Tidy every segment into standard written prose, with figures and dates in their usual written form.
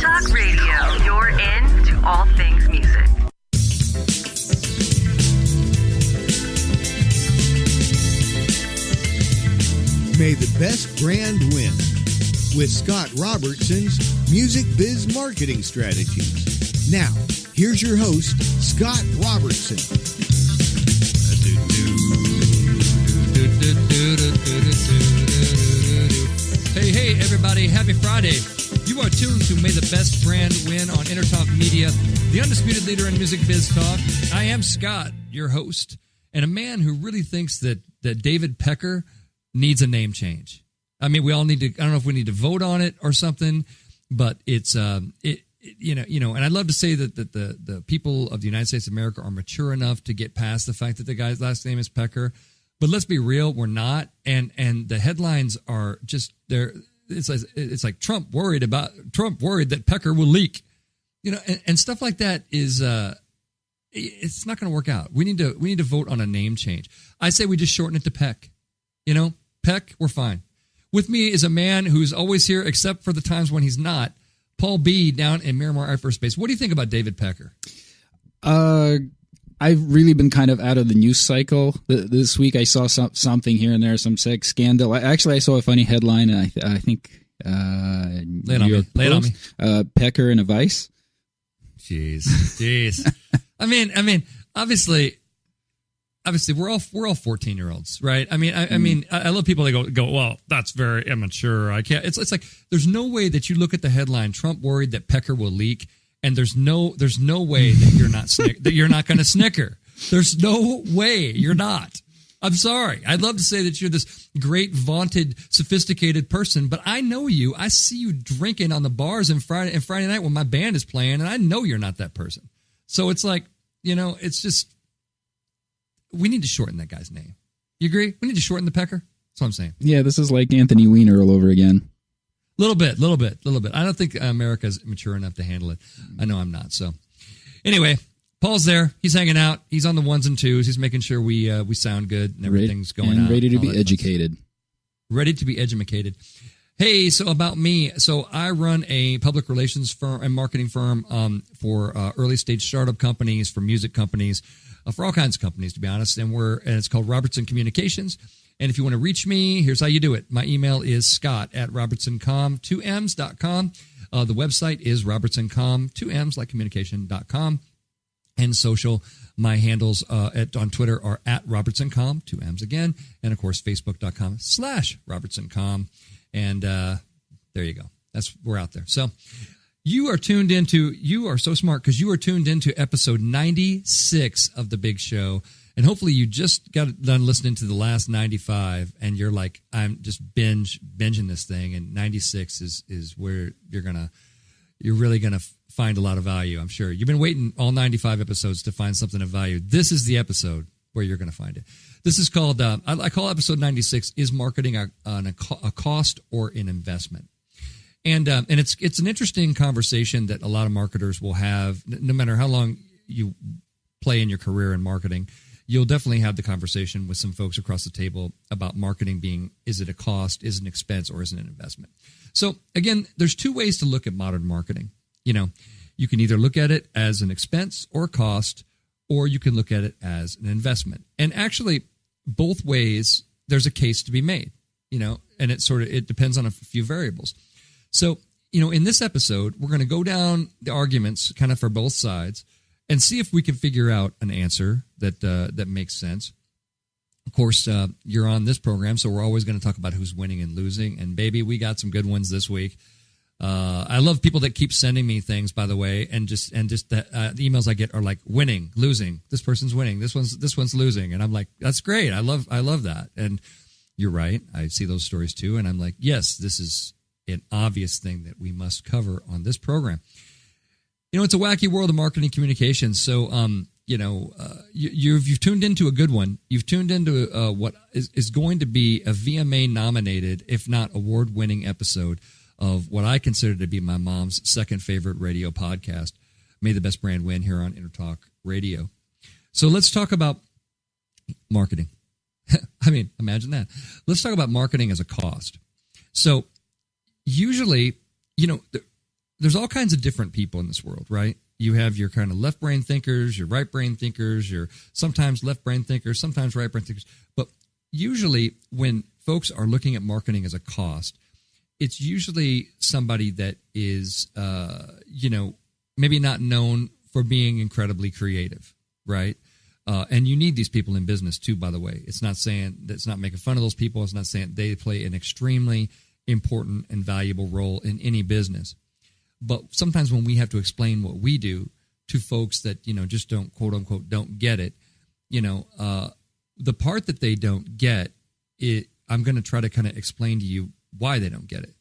Entertalk Radio. You're in to all things music. May the best brand win with Scott Robertson's Music Biz Marketing Strategies. Now, here's your host, Scott Robertson. Hey, everybody. Happy Friday. You are tuned to May the Best Brand Win on Entertalk Media, the undisputed leader in music biz talk. I am Scott, your host, and a man who really thinks that David Pecker needs a name change. I mean, we all need to, I don't know if we need to vote on it or something, but it's, and I'd love to say that the people of the United States of America are mature enough to get past the fact that the guy's last name is Pecker. But let's be real, we're not. And the headlines are just there. It's like Trump worried that Pecker will leak, and stuff like that is, it's not going to work out. We need to vote on a name change. I say we just shorten it to Peck. Peck, we're fine. With me is a man who's always here, except for the times when he's not. Paul B. down in Miramar Air Force Base. What do you think about David Pecker? I've really been kind of out of the news cycle. This week I saw something here and there, some sex scandal. I saw a funny headline, and I think Lay it on me. Pecker in a vice. Jeez. I mean, obviously, we're all 14-year-olds, right? I mean, I love people that go, well, that's very immature. I can't. It's like there's no way that you look at the headline, Trump worried that Pecker will leak, and there's no way that you're not going to snicker. There's no way you're not. I'm sorry. I'd love to say that you're this great, vaunted, sophisticated person, but I know you. I see you drinking on the bars and Friday night when my band is playing, and I know you're not that person. So it's like, it's just, we need to shorten that guy's name. You agree? We need to shorten the Pecker? That's what I'm saying. Yeah, this is like Anthony Weiner all over again. Little bit. I don't think America's mature enough to handle it. I know I'm not. So anyway, Paul's there. He's hanging out. He's on the ones and twos. He's making sure we sound good and everything's going on. Ready to be educated. Ready to be educated. Hey, so about me. So I run a public relations firm and marketing firm for early stage startup companies, for music companies, for all kinds of companies, to be honest. And it's called Robertson Communications. And if you want to reach me, here's how you do it. My email is scott@robertsoncom2ms.com. The website is robertsoncom, 2ms like communication.com. And social, my handles on Twitter are @robertsoncom, 2ms again. And of course, facebook.com/robertsoncom. And there you go. We're out there. So you are so smart because you are tuned into episode 96 of The Big Show. And hopefully you just got done listening to the last 95 and you're like, I'm just binging this thing. And 96 is where you're really going to find a lot of value. I'm sure you've been waiting all 95 episodes to find something of value. This is the episode where you're going to find it. This is called, I call episode 96, is marketing a cost or an investment? And it's an interesting conversation that a lot of marketers will have, no matter how long you play in your career in marketing. You'll definitely have the conversation with some folks across the table about marketing being, is it a cost, is it an expense, or is it an investment? So again, there's two ways to look at modern marketing. You can either look at it as an expense or a cost, or you can look at it as an investment. And actually, both ways, there's a case to be made, and it depends on a few variables. So, in this episode, we're going to go down the arguments kind of for both sides and see if we can figure out an answer that makes sense. Of course, you're on this program, so we're always going to talk about who's winning and losing. And baby, we got some good ones this week. I love people that keep sending me things, by the way, and just the emails I get are like winning, losing. This person's winning. This one's losing, and I'm like, that's great. I love that. And you're right. I see those stories too, and I'm like, yes, this is an obvious thing that we must cover on this program. It's a wacky world of marketing communications. So, you've tuned into a good one. You've tuned into what is going to be a VMA nominated, if not award-winning episode of what I consider to be my mom's second favorite radio podcast, May the Best Brand Win, here on Entertalk Radio. So let's talk about marketing. I mean, imagine that. Let's talk about marketing as a cost. So usually, there's all kinds of different people in this world, right? You have your kind of left brain thinkers, your right brain thinkers, your sometimes left brain thinkers, sometimes right brain thinkers. But usually when folks are looking at marketing as a cost, it's usually somebody that is, maybe not known for being incredibly creative, right? And you need these people in business too, by the way. It's not saying that's not making fun of those people. It's not saying they play an extremely important and valuable role in any business. But sometimes when we have to explain what we do to folks that, just don't, quote unquote, don't get it, the part that they don't get, I'm going to try to kind of explain to you why they don't get it.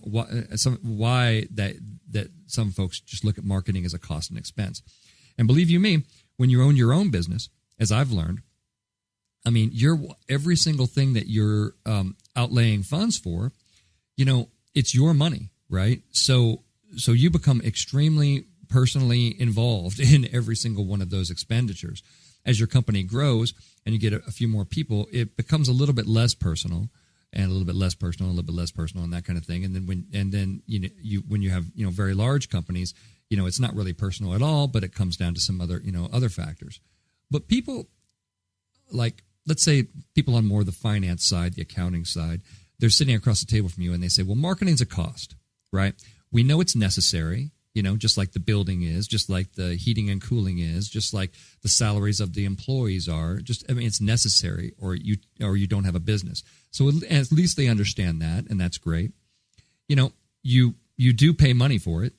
Why that some folks just look at marketing as a cost and expense. And believe you me, when you own your own business, as I've learned, I mean, every single thing that you're outlaying funds for, it's your money, right? So you become extremely personally involved in every single one of those expenditures. As your company grows and you get a few more people, it becomes a little bit less personal, and a little bit less personal, a little bit less personal, and that kind of thing. And then when you have very large companies, it's not really personal at all, but it comes down to some other factors. But people, like, let's say people on more the finance side, the accounting side, they're sitting across the table from you and they say, well, marketing's a cost, right? We know it's necessary, just like the building is, just like the heating and cooling is, just like the salaries of the employees are. It's necessary, or you don't have a business. So at least they understand that, and that's great. You do pay money for it,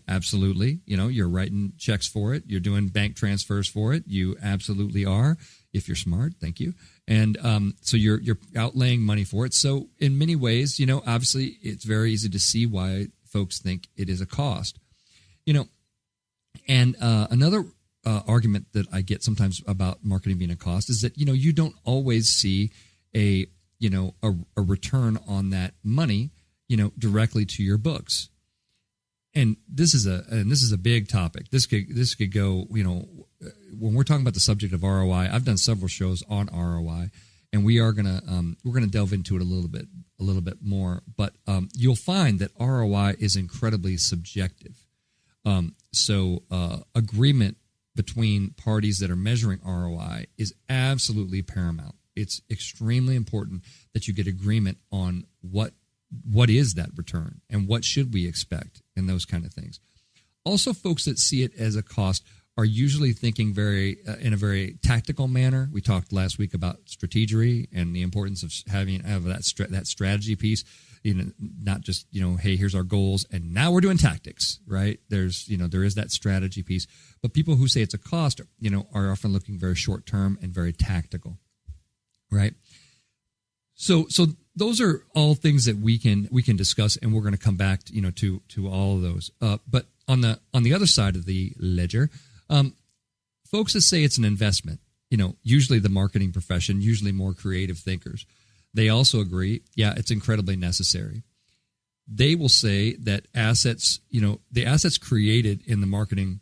absolutely. You're writing checks for it. You're doing bank transfers for it. You absolutely are, if you're smart. Thank you. And so you're outlaying money for it. So in many ways, obviously it's very easy to see why folks think it is a cost. And another argument that I get sometimes about marketing being a cost is that, you don't always see a return on that money, directly to your books. And this is a big topic. This could go, when we're talking about the subject of ROI, I've done several shows on ROI, and we're gonna delve into it a little bit more. But you'll find that ROI is incredibly subjective. So agreement between parties that are measuring ROI is absolutely paramount. It's extremely important that you get agreement on what is that return and what should we expect and those kind of things. Also, folks that see it as a cost are usually thinking in a very tactical manner. We talked last week about strategy and the importance of having that strategy piece. Not just, hey, here's our goals and now we're doing tactics, right? There is that strategy piece. But people who say it's a cost, are often looking very short term and very tactical, right? So those are all things that we can discuss, and we're going to come back to all of those. But on the other side of the ledger, folks that say it's an investment, usually the marketing profession, usually more creative thinkers, they also agree, yeah, it's incredibly necessary. They will say that the assets created in the marketing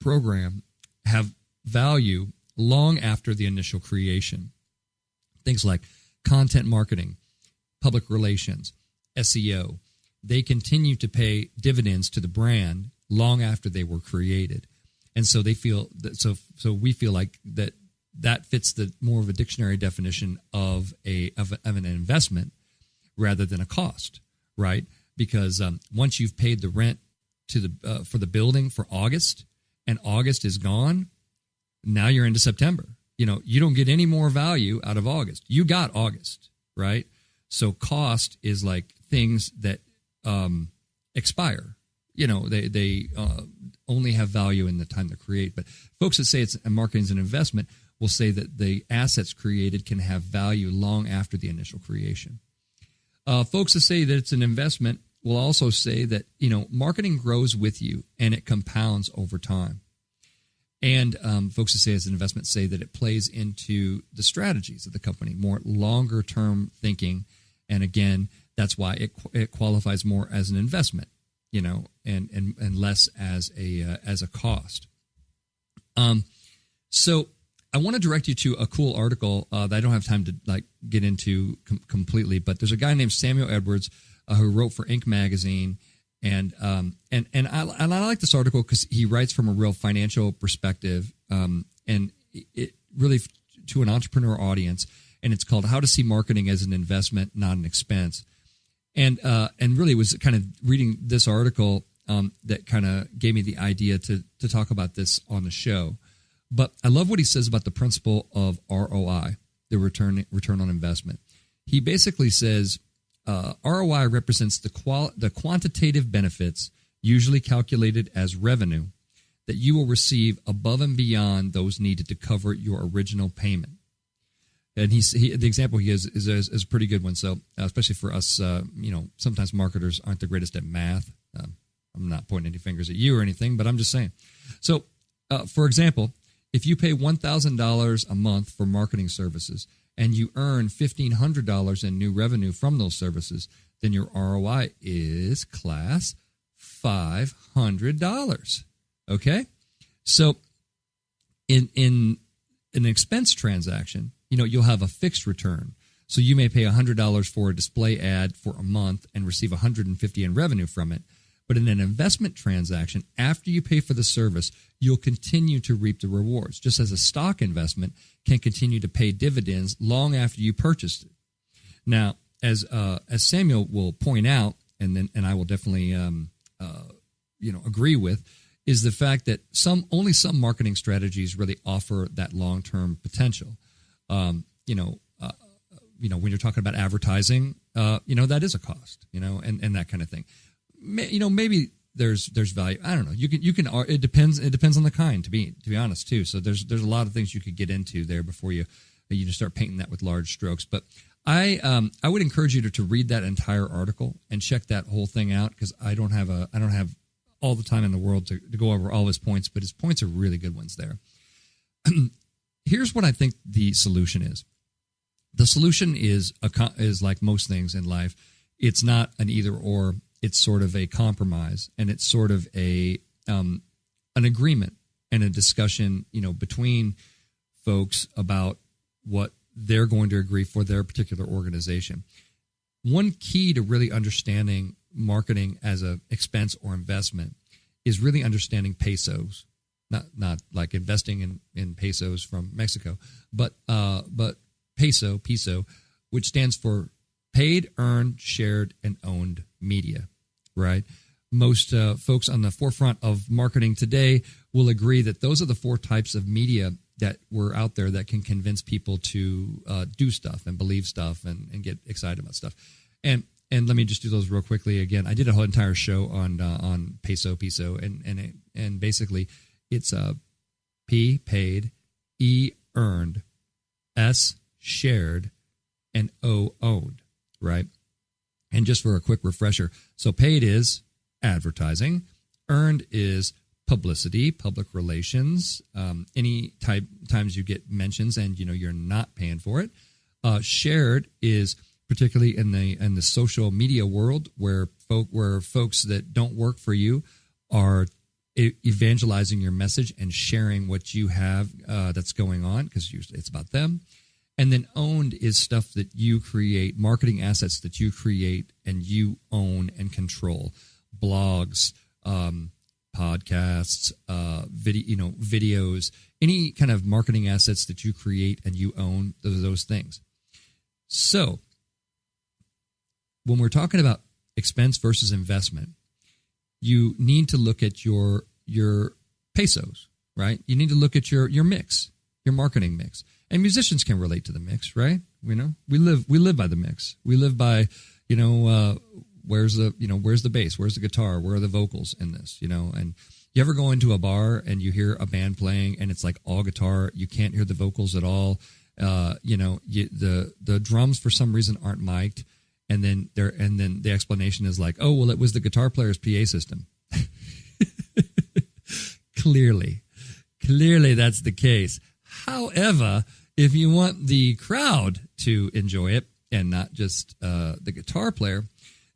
program have value long after the initial creation. Things like content marketing, public relations, SEO, they continue to pay dividends to the brand long after they were created. And so they feel that, so we feel like that fits the more of a dictionary definition of an investment rather than a cost, right? Because once you've paid the rent for the building for August, and August is gone, now you're into September. You don't get any more value out of August. You got August, right? So cost is like things that expire. They only have value in the time they create. But folks that say marketing is an investment will say that the assets created can have value long after the initial creation. Folks that say that it's an investment will also say that, marketing grows with you and it compounds over time. And folks who say it's an investment say that it plays into the strategies of the company, more longer term thinking. And again, that's why it qualifies more as an investment, and less as a cost. So I want to direct you to a cool article that I don't have time to get into completely, but there's a guy named Samuel Edwards who wrote for Inc. magazine, And I like this article because he writes from a real financial perspective, and it really to an entrepreneur audience. And it's called "How to See Marketing as an Investment, Not an Expense." And really was kind of reading this article that kind of gave me the idea to talk about this on the show. But I love what he says about the principle of ROI, the return on investment. He basically says ROI represents the quantitative benefits, usually calculated as revenue, that you will receive above and beyond those needed to cover your original payment. And the example he gives is a pretty good one. So especially for us, sometimes marketers aren't the greatest at math. I'm not pointing any fingers at you or anything, but I'm just saying. So, for example, if you pay $1,000 a month for marketing services and you earn $1,500 in new revenue from those services, then your ROI is, class, $500. Okay? So in an expense transaction, you'll have a fixed return. So you may pay $100 for a display ad for a month and receive $150 in revenue from it. But in an investment transaction, after you pay for the service, you'll continue to reap the rewards, just as a stock investment can continue to pay dividends long after you purchased it. Now, as Samuel will point out, and I will definitely agree with, is the fact that only some marketing strategies really offer that long-term potential. When you're talking about advertising, that is a cost, and that kind of thing. Maybe there's value. I don't know. You can. It depends on the kind. To be honest, too. So there's a lot of things you could get into there before you just start painting that with large strokes. But I would encourage you to read that entire article and check that whole thing out, because I don't have all the time in the world to go over all his points, but his points are really good ones there. Here's what I think the solution is. The solution is like most things in life. It's not an either or. It's sort of a compromise, and it's sort of an agreement and a discussion, between folks about what they're going to agree for their particular organization. One key to really understanding marketing as an expense or investment is really understanding pesos, not like investing in pesos from Mexico, but peso, which stands for paid, earned, shared, and owned media, right? Most folks on the forefront of marketing today will agree that those are the four types of media that were out there that can convince people to do stuff and believe stuff and get excited about stuff. And let me just do those real quickly again. I did a whole entire show on peso, and basically it's P, paid, E, earned, S, shared, and O, owned, right? And just for a quick refresher, so paid is advertising, earned is publicity, public relations, any times you get mentions and you're not paying for it. Shared is particularly in the social media world where folks that don't work for you are evangelizing your message and sharing what you have that's going on, because it's about them. And then owned is stuff that you create, marketing assets that you create and you own and control. Blogs, podcasts, videos, any kind of marketing assets that you create and you own, those things. So when we're talking about expense versus investment, you need to look at your pesos, right? You need to look at your mix, your marketing mix. And musicians can relate to the mix, right? We live by the mix. We live by, where's the bass? Where's the guitar? Where are the vocals in this? And you ever go into a bar and you hear a band playing and it's like all guitar, you can't hear the vocals at all. The drums for some reason aren't mic'd, and then the explanation is like, oh well, it was the guitar player's PA system. Clearly that's the case. However, if you want the crowd to enjoy it and not just the guitar player,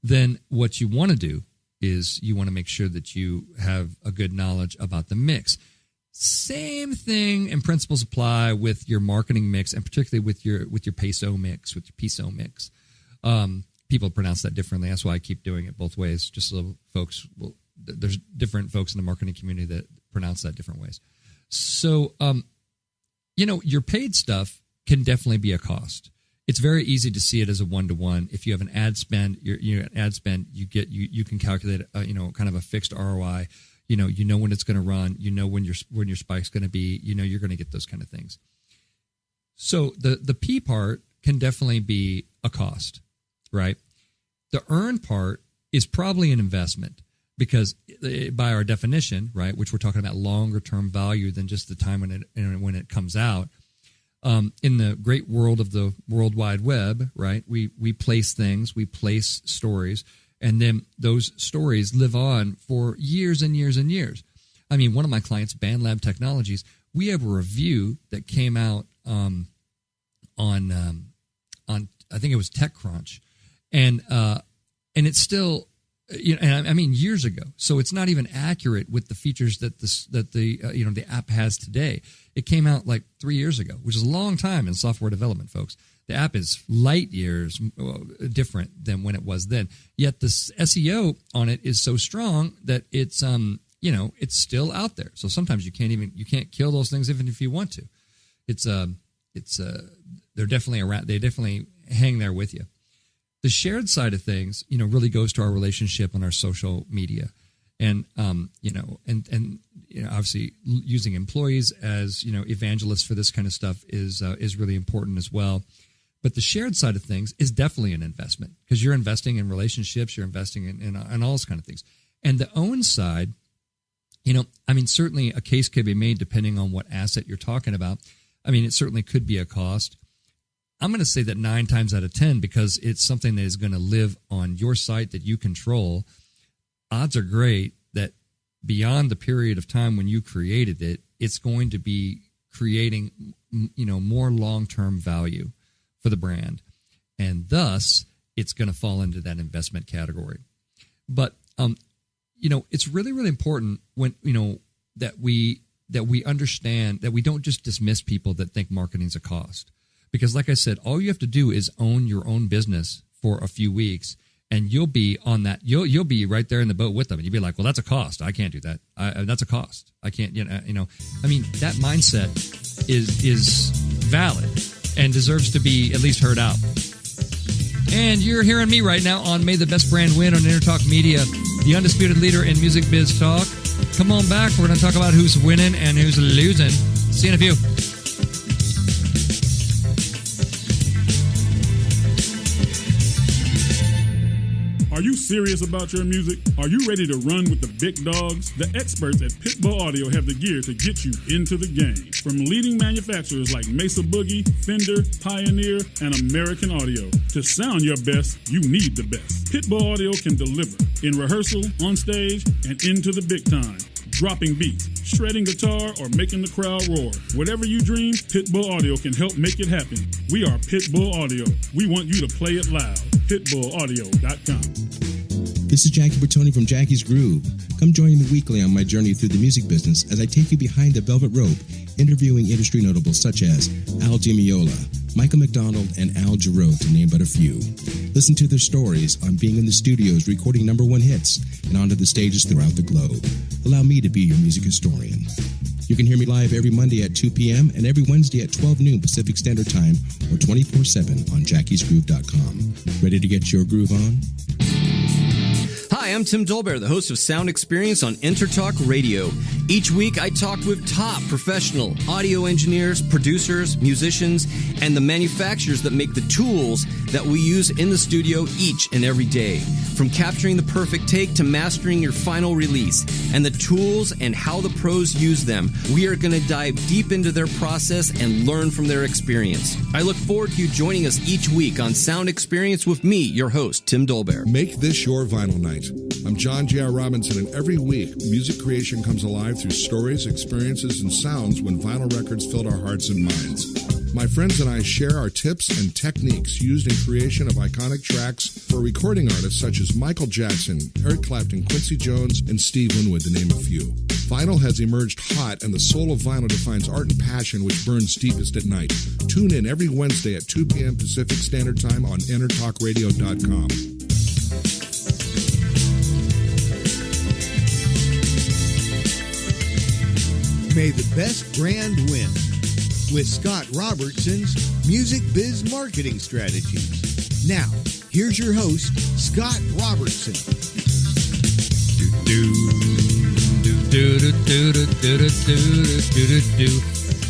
then what you want to do is you want to make sure that you have a good knowledge about the mix. Same thing and principles apply with your marketing mix, and particularly with your peso mix, people pronounce that differently. That's why I keep doing it both ways, just so folks will. There's different folks in the marketing community that pronounce that different ways. So, your paid stuff can definitely be a cost. It's very easy to see it as a one-to-one. If you have an ad spend, you can calculate, kind of a fixed ROI. You know when it's going to run. You know when your spike's going to be. You're going to get those kind of things. So the P part can definitely be a cost, right? The earn part is probably an investment because by our definition, right, which we're talking about longer-term value than just the time when it comes out. In the great world of the World Wide Web, right, we place things, we place stories, and then those stories live on for years and years and years. I mean, one of my clients, BandLab Technologies, we have a review that came out on I think it was TechCrunch, and it's still, and I mean years ago, so it's not even accurate with the features that the app has today. It came out like 3 years ago, which is a long time in software development, folks. The app is light years different than when it was then. Yet the SEO on it is so strong that it's it's still out there. So sometimes you can't kill those things even if you want to. They're definitely around. They definitely hang there with you. The shared side of things, really goes to our relationship on our social media. And, obviously using employees as, evangelists for this kind of stuff is really important as well. But the shared side of things is definitely an investment because you're investing in relationships, you're investing in all those kind of things. And the own side, certainly a case could be made depending on what asset you're talking about. I mean, it certainly could be a cost. I'm going to say that 9 times out of 10, because it's something that is going to live on your site that you control, odds are great that beyond the period of time when you created it, it's going to be creating, more long-term value for the brand. And thus, it's going to fall into that investment category. But, it's really, really important when, that we understand that we don't just dismiss people that think marketing's a cost. Because like I said, all you have to do is own your own business for a few weeks, and you'll be on that. You'll be right there in the boat with them, and you'll be like, "Well, that's a cost. I can't do that. That's a cost. I can't." I mean, that mindset is valid and deserves to be at least heard out. And you're hearing me right now on May the Best Brand Win on Entertalk Media, the undisputed leader in music biz talk. Come on back. We're going to talk about who's winning and who's losing. See you in a few. Are you serious about your music? Are you ready to run with the big dogs? The experts at Pitbull Audio have the gear to get you into the game. From leading manufacturers like Mesa Boogie, Fender, Pioneer, and American Audio. To sound your best, you need the best. Pitbull Audio can deliver in rehearsal, on stage, and into the big time. Dropping beats, shredding guitar, or making the crowd roar. Whatever you dream, Pitbull Audio can help make it happen. We are Pitbull Audio. We want you to play it loud. PitbullAudio.com. This is Jackie Bertoni from Jackie's Groove. Come join me weekly on my journey through the music business as I take you behind the velvet rope, interviewing industry notables such as Al DiMeola, Michael McDonald, and Al Jarreau, to name but a few. Listen to their stories on being in the studios recording #1 hits and onto the stages throughout the globe. Allow me to be your music historian. You can hear me live every Monday at 2 p.m. and every Wednesday at 12 noon Pacific Standard Time or 24/7 on jackiesgroove.com. Ready to get your groove on? Hi, I'm Tim Dolbear, the host of Sound Experience on Entertalk Radio. Each week, I talk with top professional audio engineers, producers, musicians, and the manufacturers that make the tools that we use in the studio each and every day. From capturing the perfect take to mastering your final release, and the tools and how the pros use them, we are going to dive deep into their process and learn from their experience. I look forward to you joining us each week on Sound Experience with me, your host, Tim Dolbear. Make this your vinyl night. I'm John J.R. Robinson, and every week, music creation comes alive through stories, experiences, and sounds when vinyl records filled our hearts and minds. My friends and I share our tips and techniques used in creation of iconic tracks for recording artists such as Michael Jackson, Eric Clapton, Quincy Jones, and Steve Winwood, to name a few. Vinyl has emerged hot, and the soul of vinyl defines art and passion which burns deepest at night. Tune in every Wednesday at 2 p.m. Pacific Standard Time on EntertalkRadio.com. May the best brand win with Scott Robertson's Music Biz Marketing Strategies. Now, here's your host, Scott Robertson.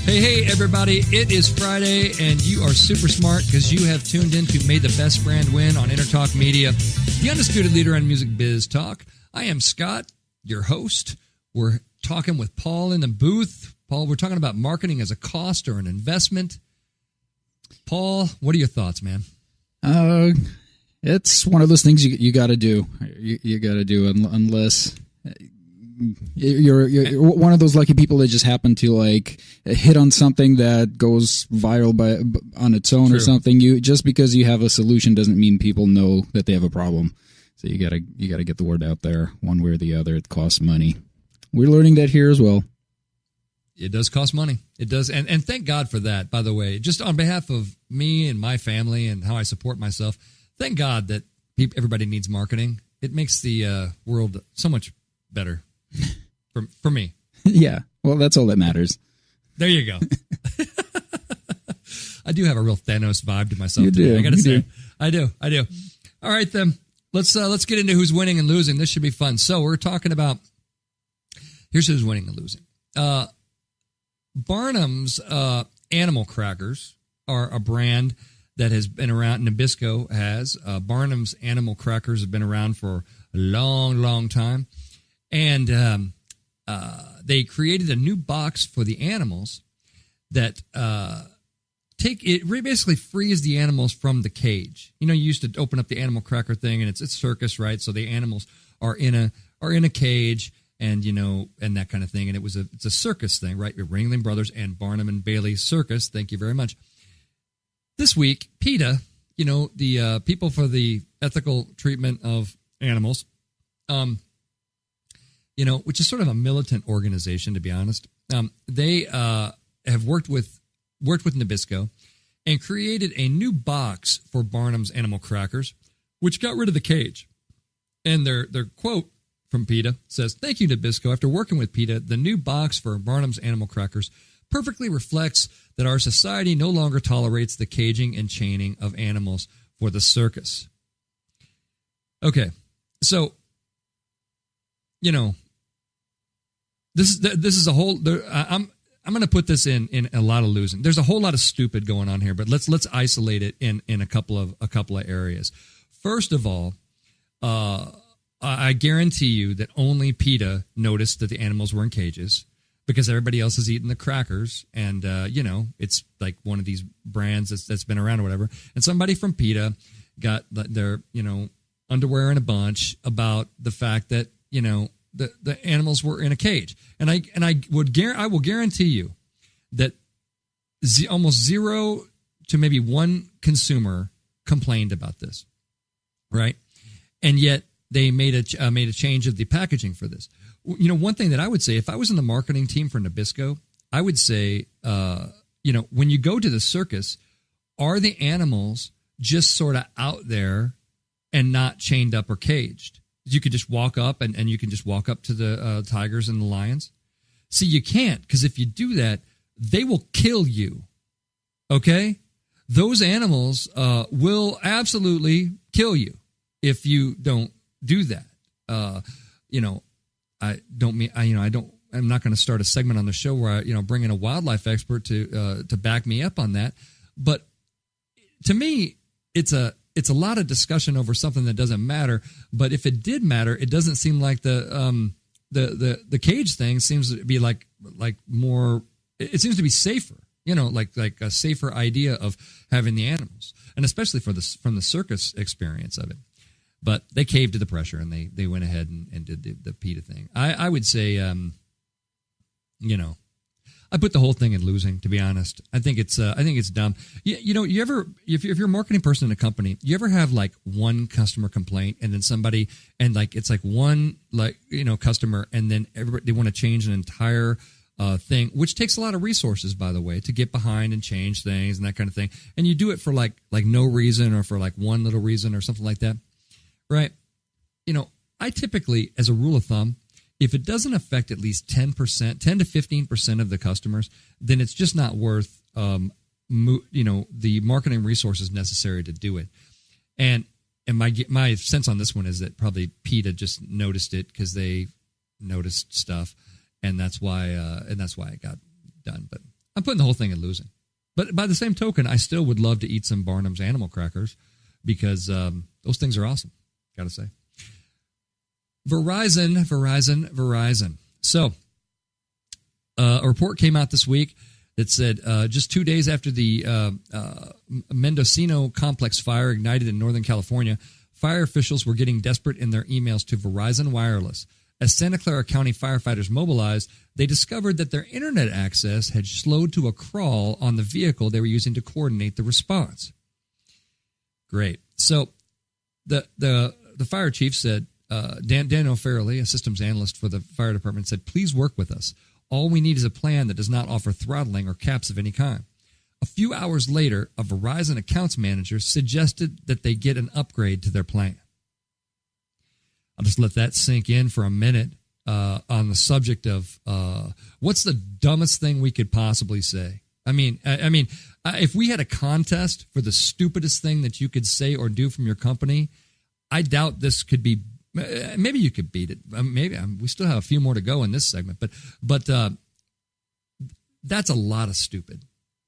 Hey, everybody. It is Friday, and you are super smart because you have tuned into May the Best Brand Win on Entertalk Media, the undisputed leader on music biz talk. I am Scott, your host. We're talking with Paul in the booth. Paul, we're talking about marketing as a cost or an investment. Paul, what are your thoughts, man? It's one of those things you got to do. You got to do unless you're one of those lucky people that just happen to like hit on something that goes viral on its own. True. Or something. Just because you have a solution doesn't mean people know that they have a problem. So you gotta get the word out there one way or the other. It costs money. We're learning that here as well. It does cost money. It does. And thank God for that, by the way. Just on behalf of me and my family and how I support myself, thank God that everybody needs marketing. It makes the world so much better for me. Yeah. Well, that's all that matters. There you go. I do have a real Thanos vibe to myself you today. Do. I got to say. Do. I do. All right, then. Let's get into who's winning and losing. This should be fun. So we're talking about, here's who's winning and losing. Barnum's Animal Crackers are a brand that has been around. Nabisco has. Barnum's Animal Crackers have been around for a long, long time. And they created a new box for the animals that basically frees the animals from the cage. You know, you used to open up the animal cracker thing, and it's circus, right? So the animals are in a cage, and and that kind of thing. And it's a circus thing, right? Ringling Brothers and Barnum and Bailey Circus. Thank you very much. This week, PETA, the People for the Ethical Treatment of Animals, which is sort of a militant organization, to be honest. They have worked with Nabisco and created a new box for Barnum's Animal Crackers, which got rid of the cage. And their quote from PETA says, "Thank you, Nabisco. After working with PETA, the new box for Barnum's Animal Crackers perfectly reflects that our society no longer tolerates the caging and chaining of animals for the circus." Okay, so, this is a whole. I'm going to put this in a lot of losing. There's a whole lot of stupid going on here, but let's isolate it in a couple of areas. First of all, I guarantee you that only PETA noticed that the animals were in cages because everybody else is eating the crackers, and it's like one of these brands that's been around or whatever. And somebody from PETA got their underwear in a bunch about the fact that the animals were in a cage, and I will guarantee you that almost zero to maybe one consumer complained about this, right? And yet they made a change of the packaging for this. One thing that I would say, if I was in the marketing team for Nabisco, I would say, when you go to the circus, are the animals just sort of out there and not chained up or caged? You could just walk up and you can just walk up to the tigers and the lions. See, you can't, because if you do that, they will kill you. Okay? Those animals will absolutely kill you if you don't do that. I'm not going to start a segment on the show where I, bring in a wildlife expert to back me up on that. But to me, it's a lot of discussion over something that doesn't matter. But if it did matter, it doesn't seem like the cage thing seems to be like more. It seems to be safer. Like a safer idea of having the animals, and especially from the circus experience of it. But they caved to the pressure, and they went ahead and did the PETA thing. I would say, I put the whole thing in losing, to be honest. I think it's dumb. You ever, if you're a marketing person in a company, you ever have like one customer complaint and then somebody, and like, it's like one, like, customer, and then everybody, they want to change an entire thing, which takes a lot of resources, by the way, to get behind and change things and that kind of thing. And you do it for like no reason, or for like one little reason or something like that. Right. I typically, as a rule of thumb, if it doesn't affect at least 10% to 15% of the customers, then it's just not worth, the marketing resources necessary to do it. And my sense on this one is that probably PETA just noticed it because they noticed stuff, and that's why it got done. But I'm putting the whole thing in losing. But by the same token, I still would love to eat some Barnum's animal crackers, because those things are awesome. Got to say. Verizon. So, a report came out this week that said just 2 days after the Mendocino complex fire ignited in Northern California, fire officials were getting desperate in their emails to Verizon Wireless. As Santa Clara County firefighters mobilized, they discovered that their internet access had slowed to a crawl on the vehicle they were using to coordinate the response. Great. So, the fire chief said, Daniel Farrelly, a systems analyst for the fire department, said, "Please work with us. All we need is a plan that does not offer throttling or caps of any kind." A few hours later, a Verizon accounts manager suggested that they get an upgrade to their plan. I'll just let that sink in for a minute on the subject of what's the dumbest thing we could possibly say. I mean, if we had a contest for the stupidest thing that you could say or do from your company, I doubt this could be. Maybe you could beat it. Maybe we still have a few more to go in this segment, but that's a lot of stupid,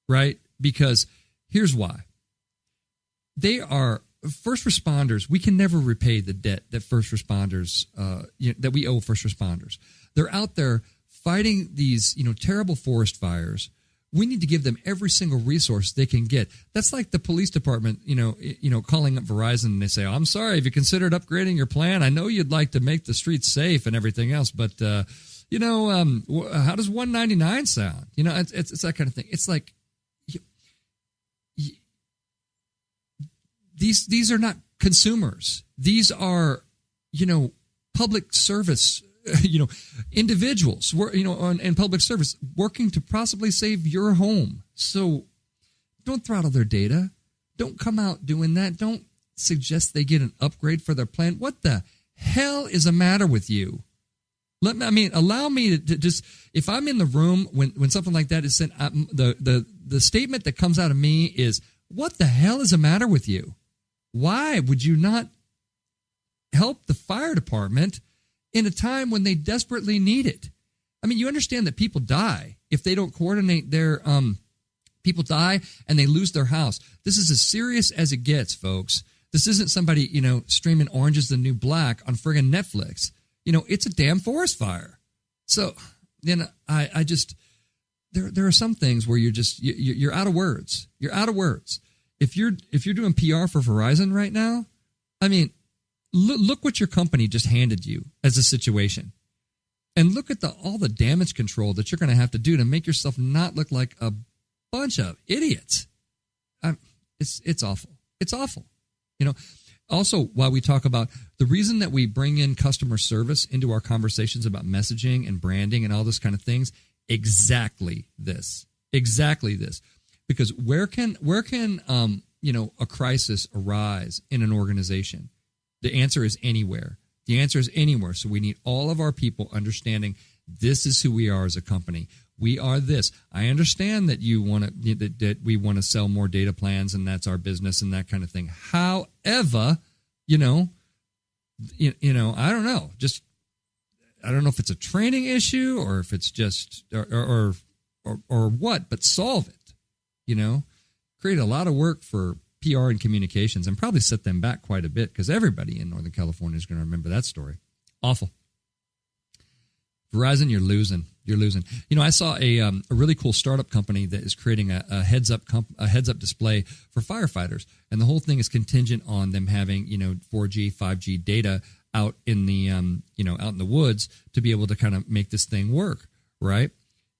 right? Because here's why: they are first responders. We can never repay the debt that first responders that we owe first responders. They're out there fighting these terrible forest fires. We need to give them every single resource they can get. That's like the police department, calling up Verizon and they say, "I'm sorry, have you considered upgrading your plan? I know you'd like to make the streets safe and everything else, but how does $199 sound?" It's that kind of thing. It's like these are not consumers. These are public service. Individuals, in public service, working to possibly save your home. So don't throttle their data. Don't come out doing that. Don't suggest they get an upgrade for their plan. What the hell is the matter with you? Allow me to just, if I'm in the room when something like that is sent, the statement that comes out of me is, what the hell is the matter with you? Why would you not help the fire department in a time when they desperately need it? I mean, you understand that people die if they don't coordinate their people die and they lose their house. This is as serious as it gets, folks. This isn't somebody, streaming Orange is the New Black on friggin' Netflix. It's a damn forest fire. So then I just, there are some things where you're out of words. You're out of words. If you're doing PR for Verizon right now, look what your company just handed you as a situation, and look at all the damage control that you're going to have to do to make yourself not look like a bunch of idiots. It's awful. It's awful. Also, while we talk about the reason that we bring in customer service into our conversations about messaging and branding and all this kind of things, exactly this, because where can a crisis arise in an organization? The answer is anywhere. So we need all of our people understanding this is who we are as a company. We are this. I understand that that we want to sell more data plans, and that's our business and that kind of thing. However, I don't know. I don't know if it's a training issue or if it's just or what, but solve it. Create a lot of work for PR and communications, and probably set them back quite a bit, because everybody in Northern California is going to remember that story. Awful. Verizon, you're losing. I saw a really cool startup company that is creating a heads up display for firefighters, and the whole thing is contingent on them having 4G, 5G data out in the out in the woods to be able to kind of make this thing work, right?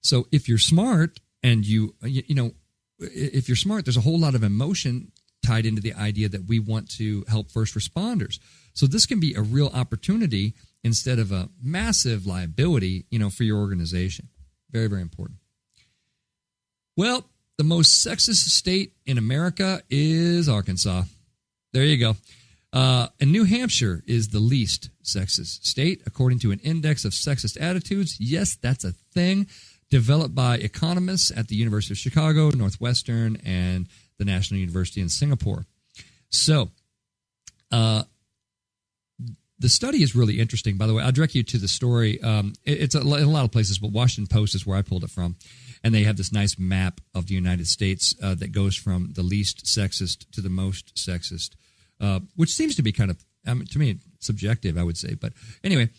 So if you're smart and if you're smart, there's a whole lot of emotion tied into the idea that we want to help first responders. So this can be a real opportunity instead of a massive liability, for your organization. Very, very important. Well, the most sexist state in America is Arkansas. There you go. And New Hampshire is the least sexist state, according to an index of sexist attitudes. Yes, that's a thing, developed by economists at the University of Chicago, Northwestern, and the National University in Singapore. So, the study is really interesting, by the way. I'll direct you to the story. It's in a lot of places, but Washington Post is where I pulled it from. And they have this nice map of the United States that goes from the least sexist to the most sexist, which seems to be kind of, to me, subjective, I would say. But anyway,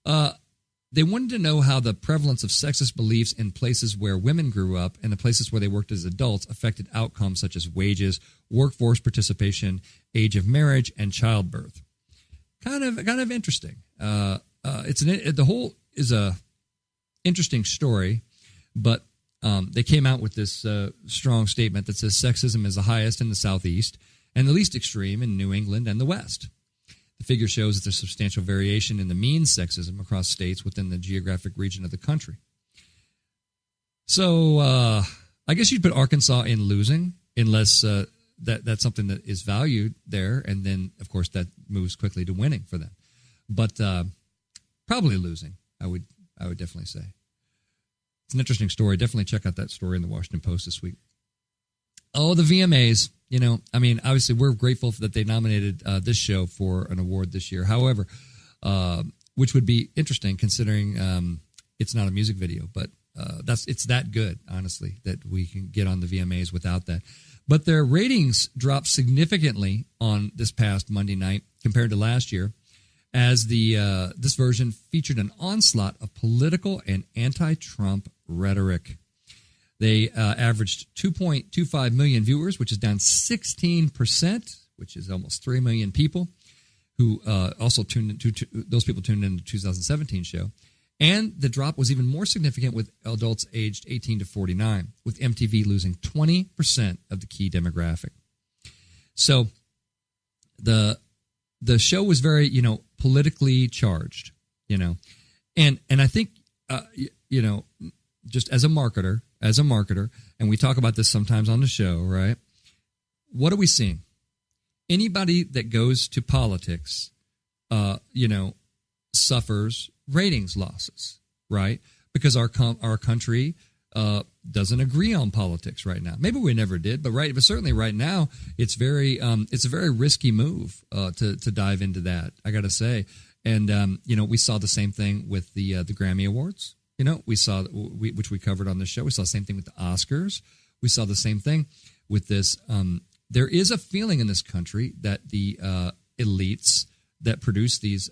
they wanted to know how the prevalence of sexist beliefs in places where women grew up and the places where they worked as adults affected outcomes such as wages, workforce participation, age of marriage, and childbirth. Kind of interesting. The whole is a interesting story, but they came out with this strong statement that says sexism is the highest in the Southeast and the least extreme in New England and the West. The figure shows that there's substantial variation in the mean sexism across states within the geographic region of the country. So I guess you'd put Arkansas in losing unless that's something that is valued there, and then, of course, that moves quickly to winning for them. But probably losing, I would definitely say. It's an interesting story. Definitely check out that story in the Washington Post this week. Oh, the VMAs. Obviously, we're grateful that they nominated this show for an award this year. However, which would be interesting considering it's not a music video, but it's that good, honestly, that we can get on the VMAs without that. But their ratings dropped significantly on this past Monday night compared to last year, as this version featured an onslaught of political and anti-Trump rhetoric. They averaged 2.25 million viewers, which is down 16%, which is almost 3 million people who also tuned into those people tuned into the 2017 show. And the drop was even more significant with adults aged 18 to 49, with MTV losing 20% of the key demographic. So the show was very, politically charged, and I think, just as a marketer, and we talk about this sometimes on the show, right? What are we seeing? Anybody that goes to politics, suffers ratings losses, right? Because our country doesn't agree on politics right now. Maybe we never did, but certainly right now, it's a very risky move to dive into that, I got to say. And we saw the same thing with the Grammy Awards. We saw which we covered on the show. We saw the same thing with the Oscars. We saw the same thing with this. There is a feeling in this country that the elites that produce these,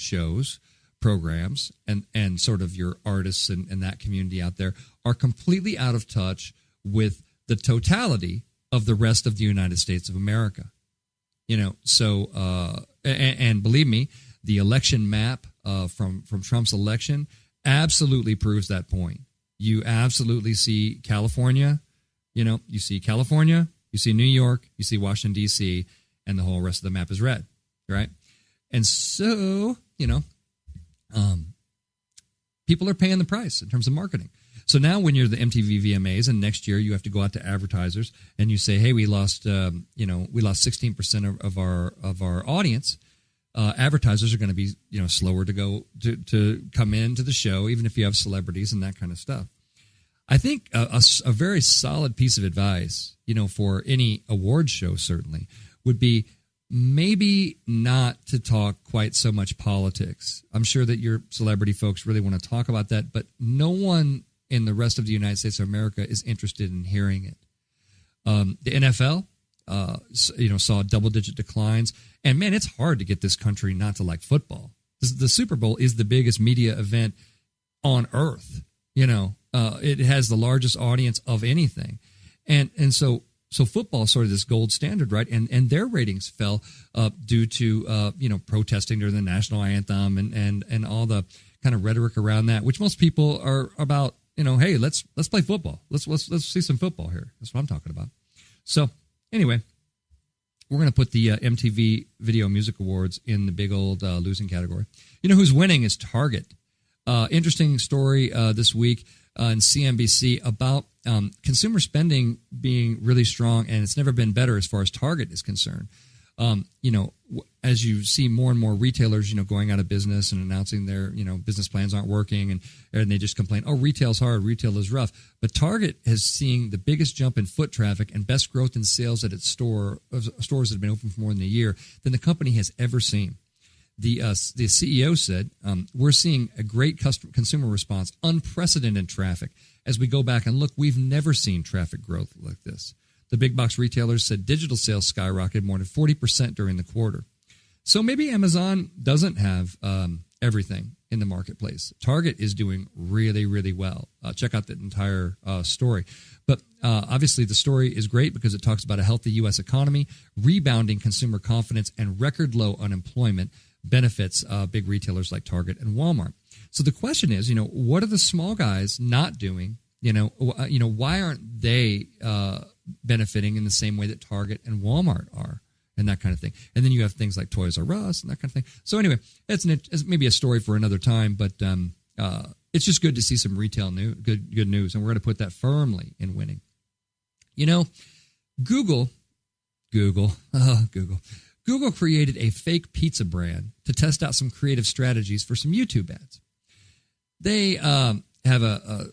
shows, programs, and sort of your artists and that community out there are completely out of touch with the totality of the rest of the United States of America. And believe me, the election map from Trump's election absolutely proves that point. You absolutely see California, you see California, you see New York, you see Washington, D.C., and the whole rest of the map is red, right? And so, people are paying the price in terms of marketing. So now when you're the MTV VMAs and next year you have to go out to advertisers and you say, hey, we lost 16% of our audience, advertisers are going to be, slower to go to come into the show, even if you have celebrities and that kind of stuff. I think a very solid piece of advice, for any award show certainly would be maybe not to talk quite so much politics. I'm sure that your celebrity folks really want to talk about that, but no one in the rest of the United States of America is interested in hearing it. The NFL, saw double-digit declines. And, man, it's hard to get this country not to like football. The Super Bowl is the biggest media event on earth. It has the largest audience of anything. And so football is sort of this gold standard, right? And their ratings fell due to, protesting during the national anthem and all the kind of rhetoric around that, which most people are about, hey, let's play football. Let's see some football here. That's what I'm talking about. So anyway, we're going to put the MTV Video Music Awards in the big old losing category. You know who's winning is Target. Interesting story this week in CNBC about consumer spending being really strong, and it's never been better as far as Target is concerned. As you see more and more retailers, going out of business and announcing their, business plans aren't working, and they just complain, oh, retail's hard, retail is rough. But Target has seen the biggest jump in foot traffic and best growth in sales at its stores that have been open for more than a year than the company has ever seen. The CEO said, we're seeing a great consumer response, unprecedented traffic. As we go back and look, we've never seen traffic growth like this. The big box retailers said digital sales skyrocketed more than 40% during the quarter. So maybe Amazon doesn't have everything in the marketplace. Target is doing really, really well. Check out that entire story. But obviously the story is great because it talks about a healthy U.S. economy, rebounding consumer confidence, and record low unemployment benefits big retailers like Target and Walmart. So the question is, what are the small guys not doing? Why aren't they benefiting in the same way that Target and Walmart are, and that kind of thing? And then you have things like Toys R Us and that kind of thing. So anyway, it's maybe a story for another time, but it's just good to see some retail good news, and we're going to put that firmly in winning. Google created a fake pizza brand to test out some creative strategies for some YouTube ads. They have a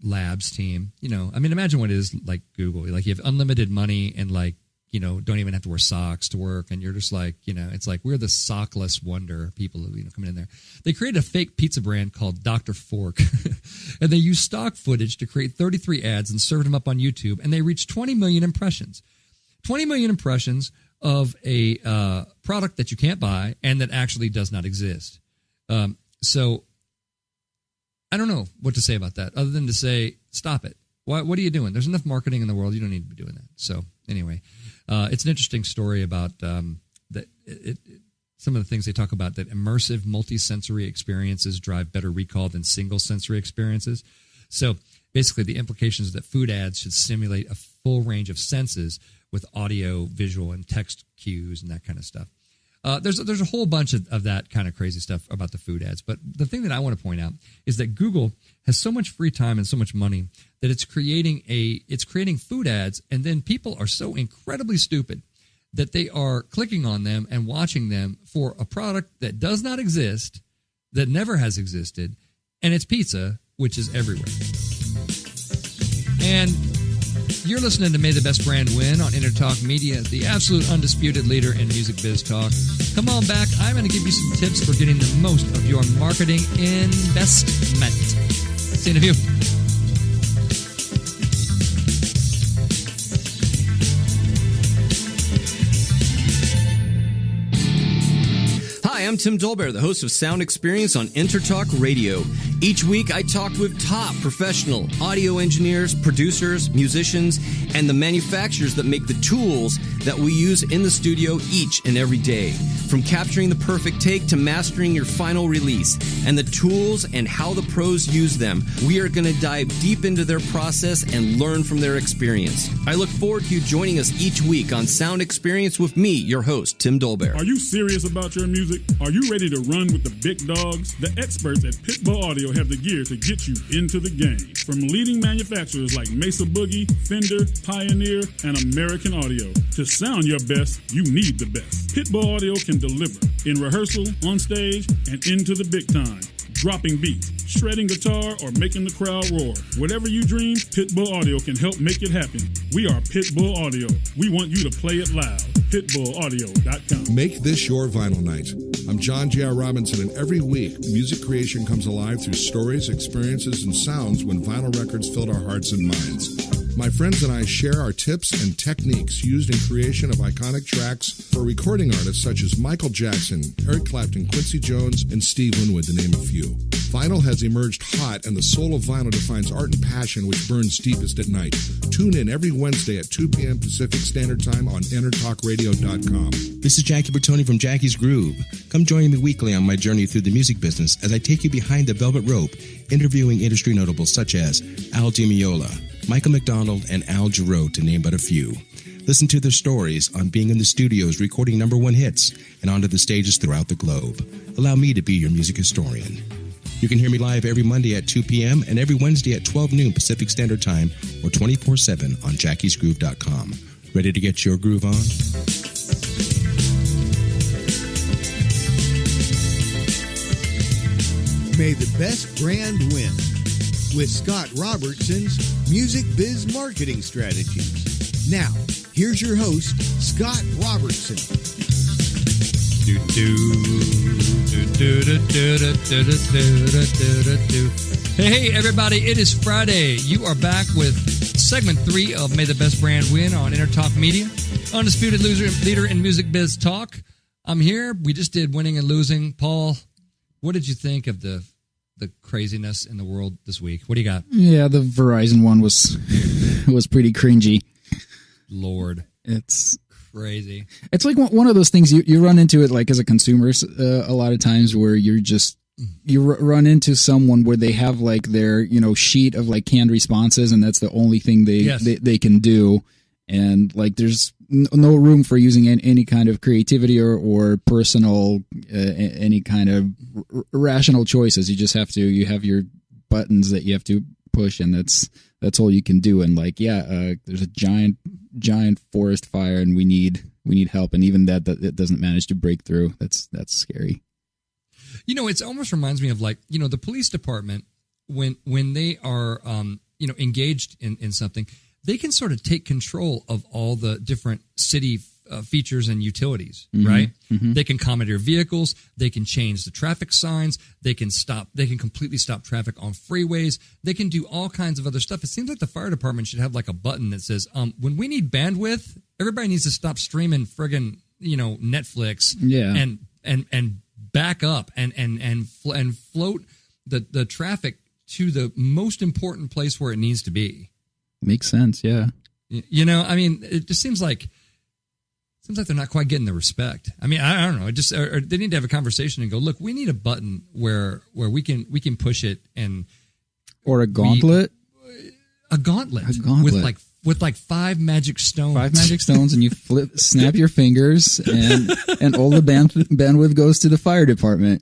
labs team, imagine what it is like Google. Like you have unlimited money and don't even have to wear socks to work. And you're just it's like we're the sockless wonder people who, coming in there. They created a fake pizza brand called Dr. Fork. And they used stock footage to create 33 ads and served them up on YouTube. And they reached 20 million impressions. 20 million impressions of a product that you can't buy and that actually does not exist. So I don't know what to say about that other than to say, stop it. What are you doing? There's enough marketing in the world. You don't need to be doing that. So anyway, it's an interesting story about some of the things they talk about, that immersive multisensory experiences drive better recall than single sensory experiences. So basically the implication is that food ads should stimulate a full range of senses with audio, visual, and text cues and that kind of stuff. There's a whole bunch of that kind of crazy stuff about the food ads. But the thing that I want to point out is that Google has so much free time and so much money that it's creating food ads, and then people are so incredibly stupid that they are clicking on them and watching them for a product that does not exist, that never has existed, and it's pizza, which is everywhere. And you're listening to May the Best Brand Win on Entertalk Media, the absolute undisputed leader in music biz talk. Come on back. I'm going to give you some tips for getting the most of your marketing investment. See you in a few. Hi, I'm Tim Dolbear, the host of Sound Experience on Entertalk Radio. Each week, I talk with top professional audio engineers, producers, musicians, and the manufacturers that make the tools that we use in the studio each and every day. From capturing the perfect take to mastering your final release, and the tools and how the pros use them, we are going to dive deep into their process and learn from their experience. I look forward to you joining us each week on Sound Experience with me, your host, Tim Dolbear. Are you serious about your music? Are you ready to run with the big dogs? The experts at Pitbull Audio have the gear to get you into the game. From leading manufacturers like Mesa Boogie, Fender, Pioneer, and American Audio. To sound your best, you need the best. Pitbull Audio can deliver in rehearsal, on stage, and into the big time. Dropping beats, shredding guitar, or making the crowd roar. Whatever you dream, Pitbull Audio can help make it happen. We are Pitbull Audio. We want you to play it loud. PitbullAudio.com. Make this your vinyl night. I'm John J.R. Robinson, and every week, music creation comes alive through stories, experiences, and sounds when vinyl records filled our hearts and minds. My friends and I share our tips and techniques used in creation of iconic tracks for recording artists such as Michael Jackson, Eric Clapton, Quincy Jones, and Steve Winwood, to name a few. Vinyl has emerged hot, and the soul of vinyl defines art and passion which burns deepest at night. Tune in every Wednesday at 2 p.m. Pacific Standard Time on EntertalkRadio.com. This is Jackie Bertoni from Jackie's Groove. Come join me weekly on my journey through the music business as I take you behind the velvet rope, interviewing industry notables such as Al Di Meola, Michael McDonald, and Al Jarreau, to name but a few. Listen to their stories on being in the studios recording #1 hits and onto the stages throughout the globe. Allow me to be your music historian. You can hear me live every Monday at 2 p.m. and every Wednesday at 12 noon Pacific Standard Time or 24/7 on jackiesgroove.com. Ready to get your groove on? May the best brand win with Scott Robertson's Music Biz Marketing Strategies. Now, here's your host, Scott Robertson. Hey, everybody, it is Friday. You are back with segment 3 of May the Best Brand Win on Entertalk Media, undisputed leader in music biz talk. I'm here. We just did winning and losing. Paul, what did you think of the craziness in the world this week? What do you got? Yeah, the Verizon one was pretty cringy. Lord, it's crazy. It's like one of those things you run into it like as a consumer a lot of times where you run into someone where they have like their sheet of like canned responses and that's the only thing they can do, and like there's no room for using any kind of creativity or personal any kind of rational choices. You just you have your buttons that you have to push, and that's all you can do. And like there's a giant forest fire and we need help, and even that doesn't manage to break through. That's scary. It almost reminds me of like the police department when they are engaged in something, they can sort of take control of all the different city features and utilities, right? Mm-hmm. They can commandeer vehicles, they can change the traffic signs, they can completely stop traffic on freeways, they can do all kinds of other stuff. It seems like the fire department should have like a button that says, when we need bandwidth, everybody needs to stop streaming friggin' Netflix, and back up and float the traffic to the most important place where it needs to be. Makes sense, yeah. It just seems like they're not quite getting the respect. I don't know. Or they need to have a conversation and go, look, we need a button where we can push it or a gauntlet. A gauntlet with like 5 magic stones. 5 magic stones, and you snap your fingers, and all the bandwidth goes to the fire department.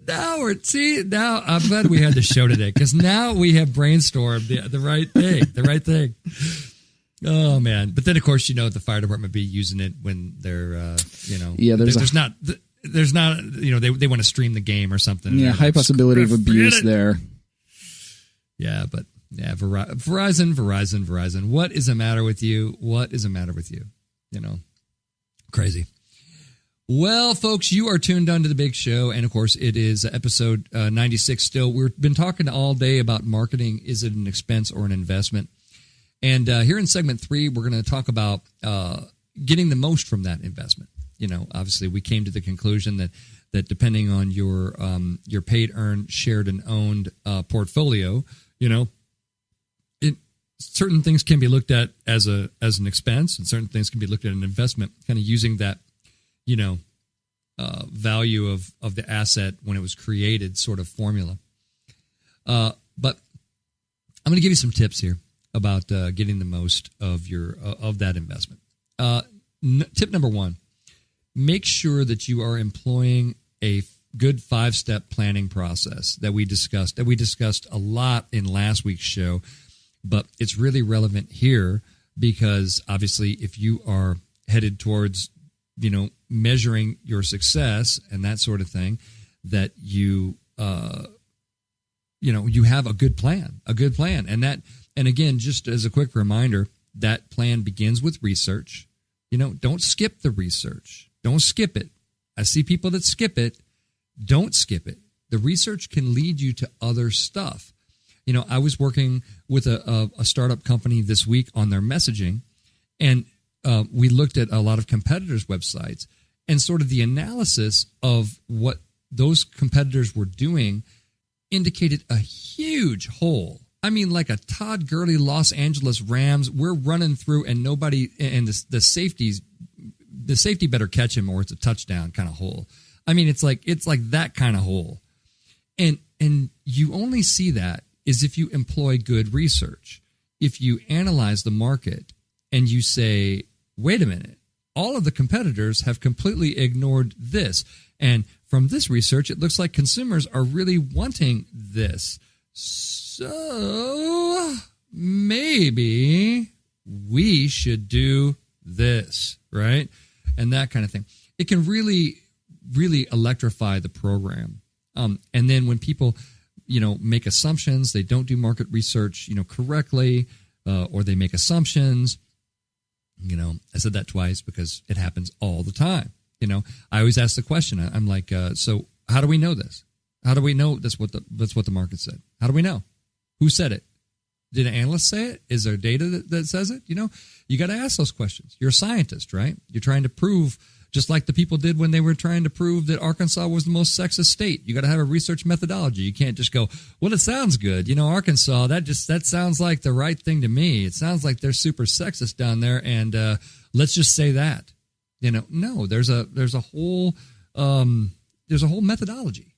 Now I'm glad we had the show today, because now we have brainstormed the right thing. Oh man! But then of course the fire department be using it when they're there's not they want to stream the game or something. Yeah, high possibility of abuse there. Yeah, but Verizon. What is the matter with you? Crazy. Well, folks, you are tuned on to the big show, and of course, it is episode 96 still. We've been talking all day about marketing. Is it an expense or an investment? And here in segment 3, we're going to talk about getting the most from that investment. Obviously, we came to the conclusion that depending on your paid, earned, shared, and owned portfolio, certain things can be looked at as an expense, and certain things can be looked at as an investment, kind of using that value of the asset when it was created sort of formula. But I'm going to give you some tips here about getting the most of of that investment. Tip number 1, make sure that you are employing a good 5-step planning process that we discussed a lot in last week's show, but it's really relevant here because obviously if you are headed towards measuring your success and that sort of thing, that you have a good plan, and again, just as a quick reminder, that plan begins with research. Don't skip the research. Don't skip it. I see people that skip it. Don't skip it. The research can lead you to other stuff. I was working with a startup company this week on their messaging, and we looked at a lot of competitors' websites and sort of the analysis of what those competitors were doing indicated a huge hole. I mean, like a Todd Gurley Los Angeles Rams, we're running through and nobody, and the safety better catch him or it's a touchdown kind of hole. I mean, it's like that kind of hole. And you only see that is if you employ good research. If you analyze the market and you say, wait a minute, all of the competitors have completely ignored this. And from this research, it looks like consumers are really wanting this. So maybe we should do this, right? And that kind of thing. It can really, really electrify the program. And then when people, make assumptions, they don't do market research, correctly, or they make assumptions. I said that twice because it happens all the time. I always ask the question. I'm like, so how do we know this? How do we know that's what the market said? How do we know? Who said it? Did an analyst say it? Is there data that says it? You got to ask those questions. You're a scientist, right? You're trying to prove, just like the people did when they were trying to prove that Arkansas was the most sexist state. You got to have a research methodology. You can't just go, well, it sounds good. Arkansas, that sounds like the right thing to me. It sounds like they're super sexist down there, and let's just say that. No, there's a whole methodology,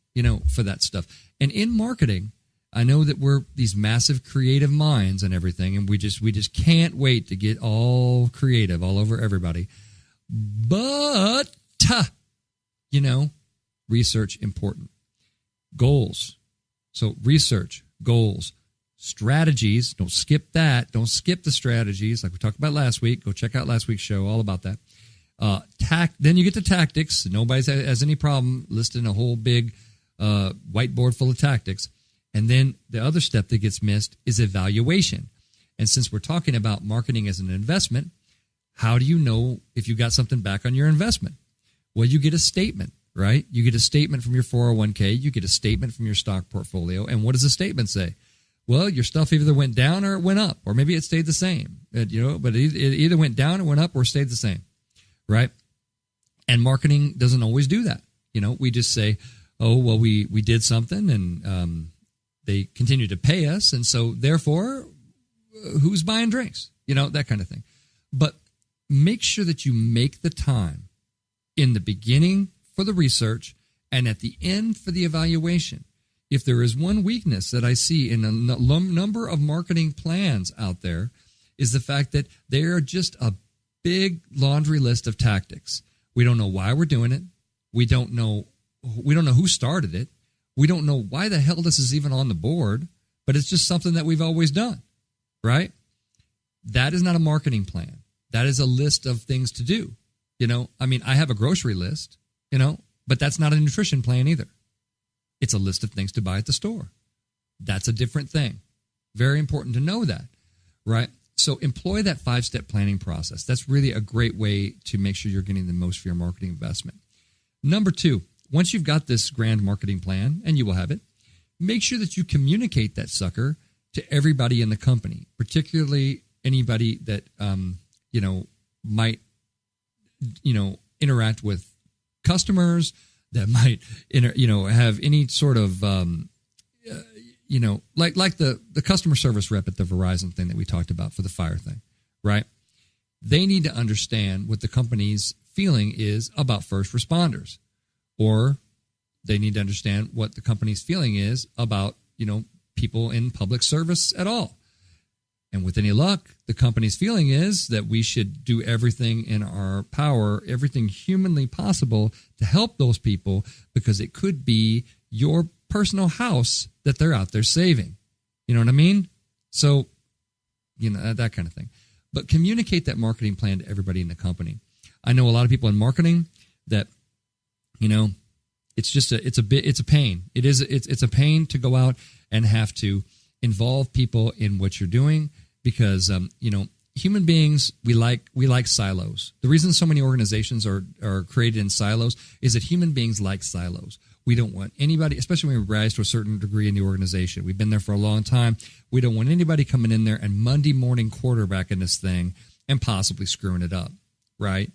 for that stuff. And in marketing, I know that we're these massive creative minds and everything, and we just can't wait to get all creative all over everybody. But, research important. Goals. So research, goals, strategies. Don't skip that. Don't skip the strategies like we talked about last week. Go check out last week's show, all about that. Then you get to tactics. Nobody has any problem listing a whole big whiteboard full of tactics. And then the other step that gets missed is evaluation. And since we're talking about marketing as an investment, how do you know if you got something back on your investment? Well, you get a statement, right? You get a statement from your 401k. You get a statement from your stock portfolio. And what does the statement say? Well, your stuff either went down or it went up, or maybe it stayed the same. But it either went down or went up or stayed the same, right? And marketing doesn't always do that. We just say, oh, well, we did something and they continue to pay us. And so therefore, who's buying drinks? That kind of thing. But make sure that you make the time in the beginning for the research and at the end for the evaluation. If there is one weakness that I see in a number of marketing plans out there is the fact that they are just a big laundry list of tactics. We don't know why we're doing it. We don't know who started it. We don't know why the hell this is even on the board, but it's just something that we've always done, right? That is not a marketing plan. That is a list of things to do. I have a grocery list, but that's not a nutrition plan either. It's a list of things to buy at the store. That's a different thing. Very important to know that, right? So employ that 5-step planning process. That's really a great way to make sure you're getting the most for your marketing investment. Number 2, once you've got this grand marketing plan, and you will have it, make sure that you communicate that sucker to everybody in the company, particularly anybody that, might, interact with customers, that might, have any sort of, like the customer service rep at the Verizon thing that we talked about for the fire thing, right? They need to understand what the company's feeling is about first responders, or they need to understand what the company's feeling is about, people in public service at all. And with any luck, the company's feeling is that we should do everything in our power, everything humanly possible to help those people, because it could be your personal house that they're out there saving. You know what I mean? So, that kind of thing. But communicate that marketing plan to everybody in the company. I know a lot of people in marketing that, it's a pain. It's a pain to go out and have to involve people in what you're doing, because human beings, we like silos. The reason so many organizations are created in silos is that human beings like silos. We don't want anybody, especially when we rise to a certain degree in the organization. We've been there for a long time. We don't want anybody coming in there and Monday morning quarterbacking this thing and possibly screwing it up, right?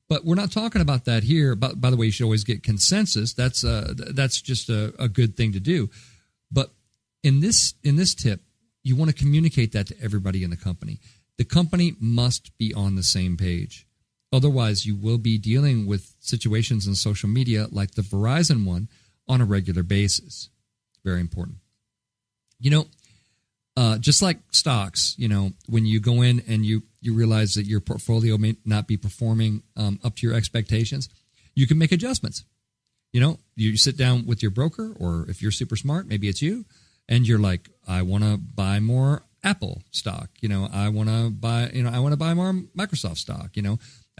But we're not talking about that here. By the way, you should always get consensus. That's just a good thing to do. But in this tip, you want to communicate that to everybody in the company. The company must be on the same page. Otherwise, you will be dealing with situations in social media like the Verizon one on a regular basis. Very important. Just like stocks, when you go in and you realize that your portfolio may not be performing up to your expectations, you can make adjustments. You sit down with your broker, or if you're super smart, maybe it's you, and you're like, I want to buy more Apple stock. I want to buy more Microsoft stock.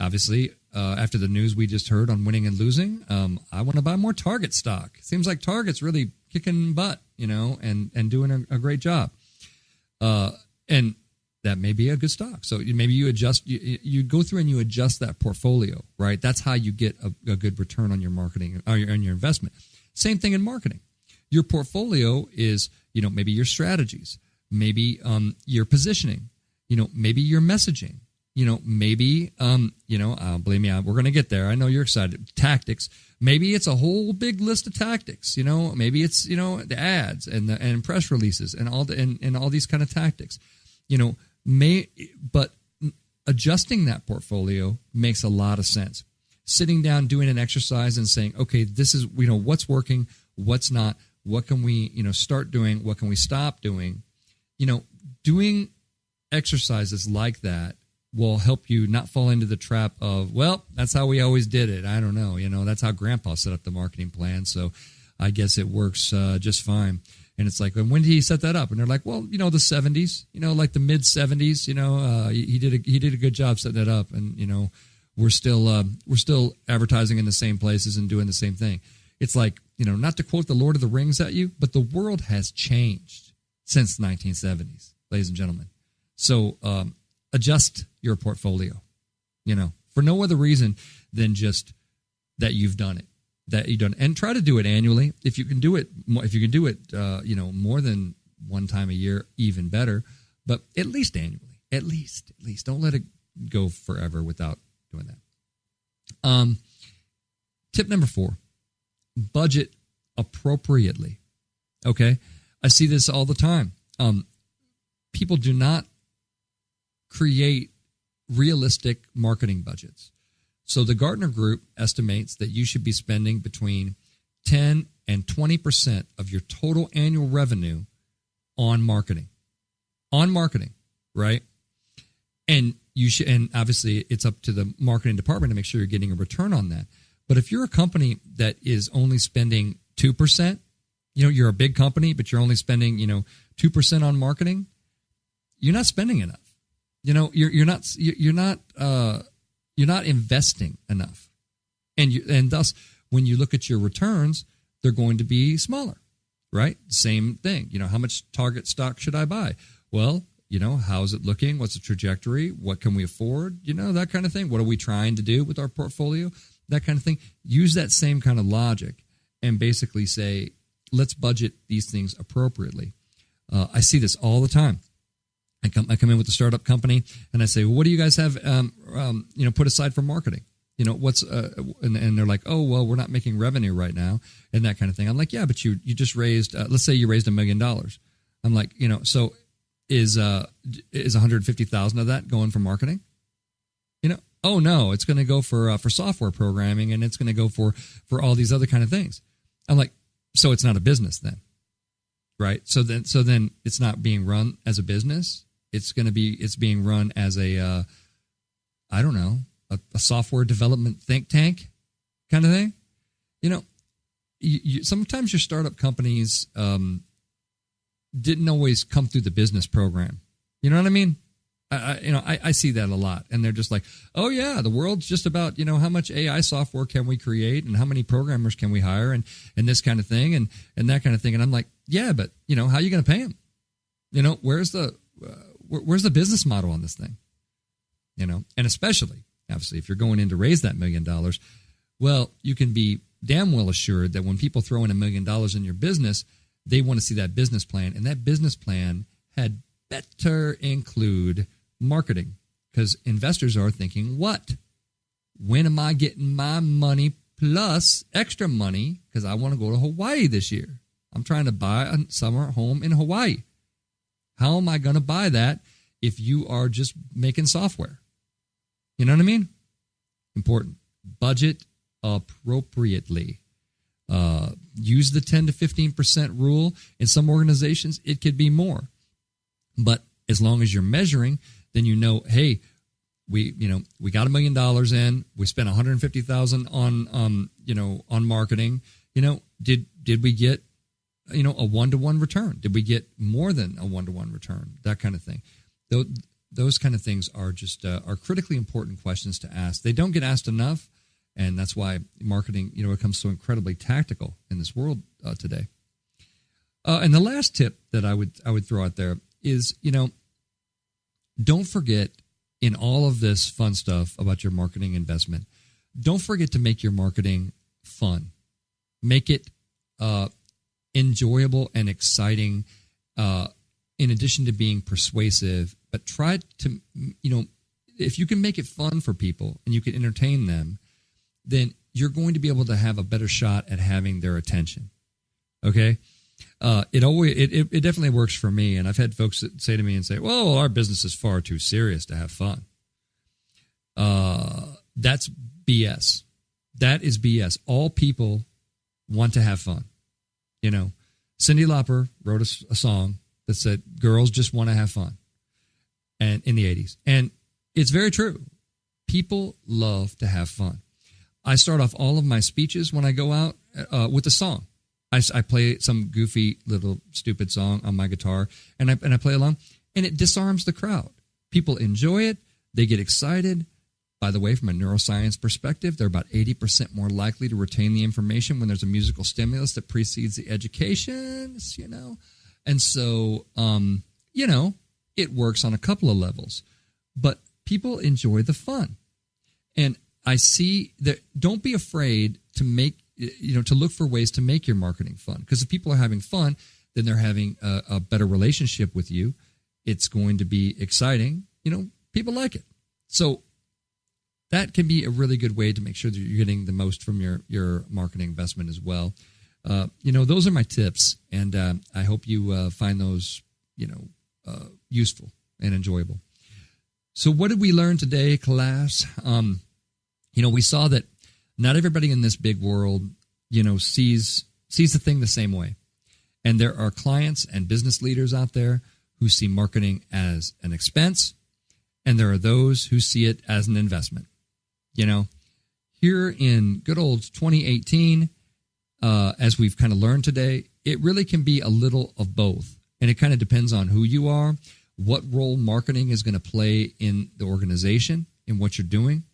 Obviously, after the news we just heard on winning and losing, I want to buy more Target stock. Seems like Target's really kicking butt, and doing a great job. And that may be a good stock. So maybe you adjust, you go through and you adjust that portfolio, right? That's how you get a good return on your marketing or on your investment. Same thing in marketing. Your portfolio is, maybe your strategies, maybe your positioning, maybe your messaging, maybe, believe me, we're going to get there. I know you're excited. Tactics. Maybe it's a whole big list of tactics, maybe it's, the ads and press releases and all these kind of tactics, but adjusting that portfolio makes a lot of sense. Sitting down, doing an exercise and saying, okay, this is, what's working, what's not, what can we, start doing, what can we stop doing, doing exercises like that will help you not fall into the trap of, well, that's how we always did it. I don't know. That's how Grandpa set up the marketing plan. So I guess it works just fine. And it's like, when did he set that up? And they're like, well, the 70s, like the mid 70s, he did a good job setting that up. And, we're still advertising in the same places and doing the same thing. It's like, not to quote the Lord of the Rings at you, but the world has changed since the 1970s, ladies and gentlemen. So, adjust your portfolio, for no other reason than just that you've done it, and try to do it annually. If you can do it, more than one time a year, even better, but at least annually, at least don't let it go forever without doing that. Tip number 4, budget appropriately. Okay. I see this all the time. People do not create realistic marketing budgets. So the Gartner Group estimates that you should be spending between 10 and 20% of your total annual revenue on marketing. On marketing, right? And you should, and obviously it's up to the marketing department to make sure you're getting a return on that. But if you're a company that is only spending 2%, you're a big company, but you're only spending, 2% on marketing, you're not spending enough. You're not investing enough, and thus when you look at your returns, they're going to be smaller, right? Same thing. How much Target stock should I buy? Well, how's it looking? What's the trajectory? What can we afford? That kind of thing. What are we trying to do with our portfolio? That kind of thing. Use that same kind of logic and basically say, let's budget these things appropriately. I see this all the time. I come in with a startup company and I say, well, what do you guys have, put aside for marketing? And they're like, oh, well, we're not making revenue right now and that kind of thing. I'm like, yeah, but you just raised, let's say you raised $1 million. I'm like, so is 150,000 of that going for marketing? Oh no, it's going to go for software programming and it's going to go for all these other kind of things. I'm like, so it's not a business then, right? So then it's not being run as a business. It's being run as a software development think tank kind of thing. Sometimes your startup companies didn't always come through the business program. You know what I mean? I see that a lot, and they're just like, oh yeah, the world's just about how much AI software can we create and how many programmers can we hire and this kind of thing and that kind of thing. And I'm like, yeah, but how are you going to pay them? Where's the business model on this thing? And especially, obviously, if you're going in to raise that $1 million, well, you can be damn well assured that when people throw in $1 million in your business, they want to see that business plan, and that business plan had better include marketing, because investors are thinking, what? When am I getting my money plus extra money? Because I want to go to Hawaii this year. I'm trying to buy a summer home in Hawaii. How am I going to buy that if you are just making software? You know what I mean? Important. Budget appropriately. Use the 10 to 15% rule. In some organizations, it could be more. But as long as you're measuring, then you know, hey, we got $1 million in. We spent $150,000 on marketing. Did we get a 1-to-1 return? Did we get more than a 1-to-1 return? That kind of thing. Those kind of things are just are critically important questions to ask. They don't get asked enough, and that's why marketing becomes so incredibly tactical in this world today. And the last tip that I would throw out there is don't forget, in all of this fun stuff about your marketing investment, don't forget to make your marketing fun. Make it enjoyable and exciting, in addition to being persuasive. But try to, if you can make it fun for people and you can entertain them, then you're going to be able to have a better shot at having their attention. Okay? It definitely works for me. And I've had folks that say to me and say, well, our business is far too serious to have fun. That's BS. That is BS. All people want to have fun. Cyndi Lauper wrote a song that said, girls just want to have fun. And in the 80s. And it's very true. People love to have fun. I start off all of my speeches when I go out with a song. I play some goofy little stupid song on my guitar, and I play along, and it disarms the crowd. People enjoy it. They get excited. By the way, from a neuroscience perspective, they're about 80% more likely to retain the information when there's a musical stimulus that precedes the education, And so, it works on a couple of levels. But people enjoy the fun. And I see that don't be afraid to make, to look for ways to make your marketing fun. Because if people are having fun, then they're having a better relationship with you. It's going to be exciting. People like it. So that can be a really good way to make sure that you're getting the most from your marketing investment as well. Those are my tips, and I hope you find those, useful and enjoyable. So what did we learn today, class? We saw that not everybody in this big world, sees the thing the same way. And there are clients and business leaders out there who see marketing as an expense, and there are those who see it as an investment. Here in good old 2018, as we've kind of learned today, it really can be a little of both. And it kind of depends on who you are, what role marketing is going to play in the organization, in what you're doing.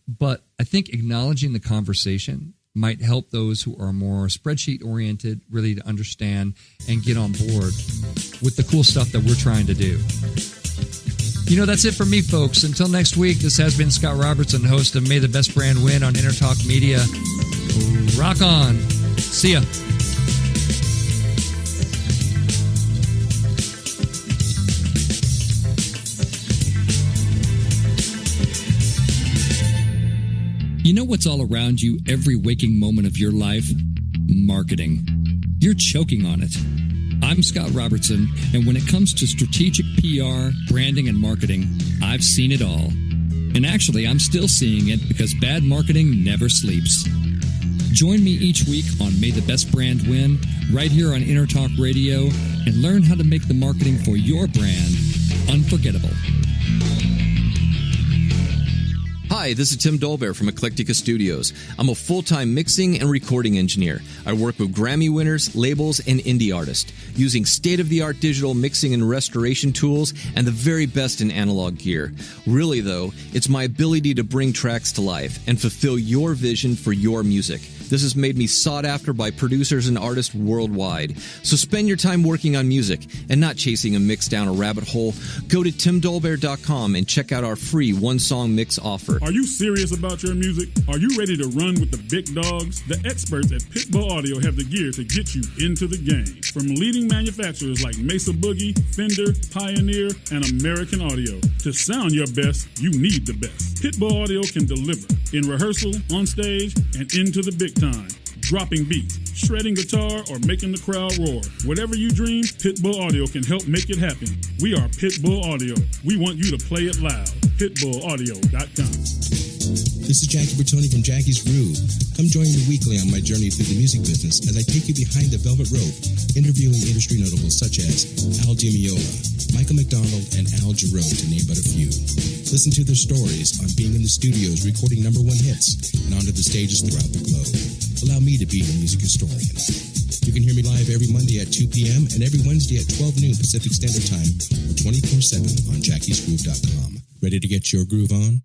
But I think acknowledging the conversation might help those who are more spreadsheet-oriented really to understand and get on board with the cool stuff that we're trying to do. That's it for me, folks. Until next week, this has been Scott Robertson, host of May the Best Brand Win on Entertalk Media. Rock on. See ya. You know what's all around you every waking moment of your life? Marketing. You're choking on it. I'm Scott Robertson, and when it comes to strategic PR, branding, and marketing, I've seen it all. And actually, I'm still seeing it because bad marketing never sleeps. Join me each week on May the Best Brand Win, right here on Entertalk Radio, and learn how to make the marketing for your brand unforgettable. Hi, this is Tim Dolbear from Eclectica Studios. I'm a full-time mixing and recording engineer. I work with Grammy winners, labels, and indie artists, using state-of-the-art digital mixing and restoration tools and the very best in analog gear. Really, though, it's my ability to bring tracks to life and fulfill your vision for your music. This has made me sought after by producers and artists worldwide. So spend your time working on music and not chasing a mix down a rabbit hole. Go to timdolbear.com and check out our free one-song mix offer. Are you serious about your music? Are you ready to run with the big dogs? The experts at Pitbull Audio have the gear to get you into the game. From leading manufacturers like Mesa Boogie, Fender, Pioneer, and American Audio. To sound your best, you need the best. Pitbull Audio can deliver in rehearsal, on stage, and into the big time. dropping beats, shredding guitar, or making the crowd roar. Whatever you dream, Pitbull Audio can help make it happen. We are Pitbull Audio. We want you to play it loud. PitbullAudio.com. This is Jackie Bertoni from Jackie's Groove. Come join me weekly on my journey through the music business as I take you behind the velvet rope, interviewing industry notables such as Al DiMeola, Michael McDonald, and Al Jarreau, to name but a few. Listen to their stories on being in the studios recording #1 hits and onto the stages throughout the globe. Allow me to be your music historian. You can hear me live every Monday at 2 p.m. and every Wednesday at 12 noon Pacific Standard Time or 24/7 on jackiesgroove.com. Ready to get your groove on?